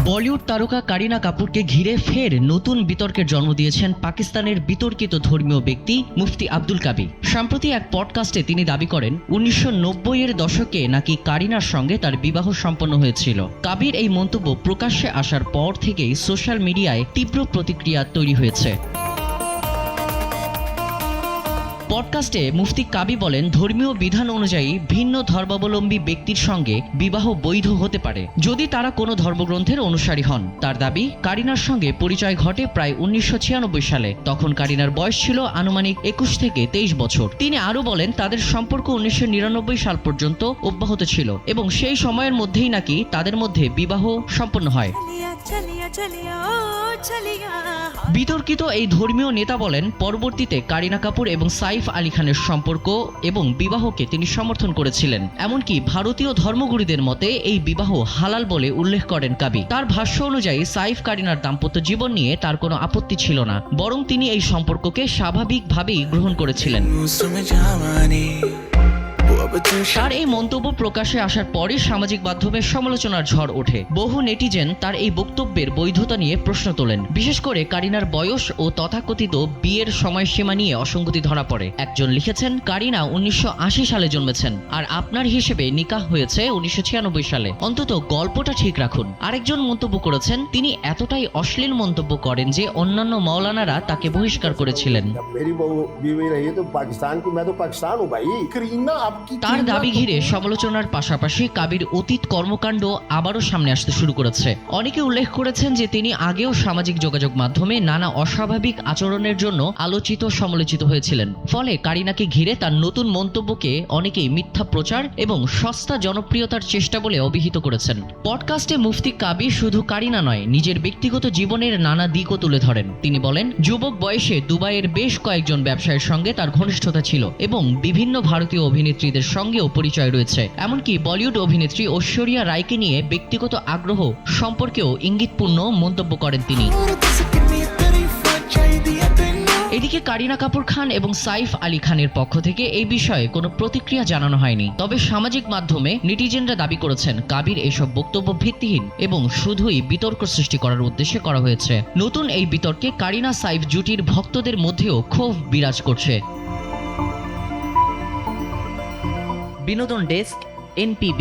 বলিউড তারকা কারিনা কাপুরকে ঘিরে ফের নতুন বিতর্কের জন্ম দিয়েছেন পাকিস্তানের বিতর্কিত ধর্মীয় ব্যক্তি মুফতি আব্দুল কাবি। সম্প্রতি এক পডকাস্টে তিনি দাবি করেন 1990-এর দশকে নাকি কারিনার সঙ্গে তার বিবাহ সম্পন্ন হয়েছিল। কাবির এই মন্তব্য প্রকাশ্যে আসার পর থেকেই সোশ্যাল মিডিয়ায় তীব্র প্রতিক্রিয়া তৈরি হয়েছে। পডকাস্টে মুফতি কাবি বলেন, ধর্মীয় বিধান অনুযায়ী ভিন্ন ধর্মাবলম্বী ব্যক্তির সঙ্গে বিবাহ বৈধ হতে পারে যদি তারা কোনো ধর্মগ্রন্থের অনুসারী হন। তার দাবি, কারিনার সঙ্গে পরিচয় ঘটে প্রায় 1996 সালে। তখন কারিনার বয়স ছিল আনুমানিক 21 থেকে 23 বছর। তিনি আরও বলেন, তাদের সম্পর্ক 1999 সাল পর্যন্ত অব্যাহত ছিল এবং সেই সময়ের মধ্যেই নাকি তাদের মধ্যে বিবাহ সম্পন্ন হয়। বিতর্কিত এই ধর্মীয় নেতা বলেন, পরবর্তীতে কারিনা কাপুর এবং সাইফ আলী খানের সম্পর্ক এবং বিবাহকে তিনি সমর্থন করেছিলেন। এমনকি ভারতীয় ধর্মগুরুদের মতে এই বিবাহ হালাল বলে উল্লেখ করেন কাবি। তার ভাষ্য অনুযায়ী সাইফ কারিনার দাম্পত্য জীবন নিয়ে তার কোনো আপত্তি ছিল না, বরং তিনি এই সম্পর্ককে স্বাভাবিকভাবেই গ্রহণ করেছিলেন। তার এই মন্তব্য প্রকাশে আসার পরই সামাজিক মাধ্যমে সমালোচনার ঝড় ওঠে। বহু নেটিজেন তার এই বক্তব্যের বৈধতা নিয়ে প্রশ্ন তোলেন। বিশেষ করে কারিনার বয়স ও তথাকথিত বিয়ের সময়সীমা নিয়ে অসঙ্গতি ধরা পড়ে। একজন লিখেছেন, কারিনা 1980 সালে জন্মেছেন আর আপনার হিসেবে নিকাহ হয়েছে 1996 সালে। অন্তত গল্পটা ঠিক রাখুন। আরেকজন মন্তব্য করেছেন, তিনি এতটাই অশ্লীল মন্তব্য করেন যে অন্যান্য মাওলানারা তাকে বহিষ্কার করেছিলেন। তার দাবি ঘিরে সমালোচনার পাশাপাশি কাবির অতীত কর্মকাণ্ড আবারও সামনে আসতে শুরু করেছে। অনেকে উল্লেখ করেছেন যে তিনি আগেও সামাজিক যোগাযোগ মাধ্যমে নানা অস্বাভাবিক আচরণের জন্য আলোচিত সমালোচিত হয়েছিলেন। ফলে কারিনাকে ঘিরে তার নতুন মন্তব্যকে অনেকেই মিথ্যা প্রচার এবং সস্তা জনপ্রিয়তার চেষ্টা বলে অভিহিত করেছেন। পডকাস্টে মুফতি কাবি শুধু কারিনা নয়, নিজের ব্যক্তিগত জীবনের নানা দিকও তুলে ধরেন। তিনি বলেন, যুবক বয়সে দুবাইয়ের বেশ কয়েকজন ব্যবসায়ীর সঙ্গে তার ঘনিষ্ঠতা ছিল এবং বিভিন্ন ভারতীয় অভিনেত্রীদের সঙ্গেও পরিচয় রয়েছে। এমনকি বলিউড অভিনেত্রী ঐশ্বরিয়া রায়কে নিয়ে ব্যক্তিগত আগ্রহ সম্পর্কেও ইঙ্গিতপূর্ণ মন্তব্য করেন তিনি। এদিকে কারিনা কাপুর খান এবং সাইফ আলী খানের পক্ষ থেকে এই বিষয়ে কোনো প্রতিক্রিয়া জানানো হয়নি। তবে সামাজিক মাধ্যমে নেটিজেনরা দাবি করেছেন কাবির এসব বক্তব্য ভিত্তিহীন এবং শুধুই বিতর্ক সৃষ্টি করার উদ্দেশ্যে করা হয়েছে। নতুন এই বিতর্কে কারিনা সাইফ জুটির ভক্তদের মধ্যেও ক্ষোভ বিরাজ করছে। বিনোদন ডেস্ক, NPB।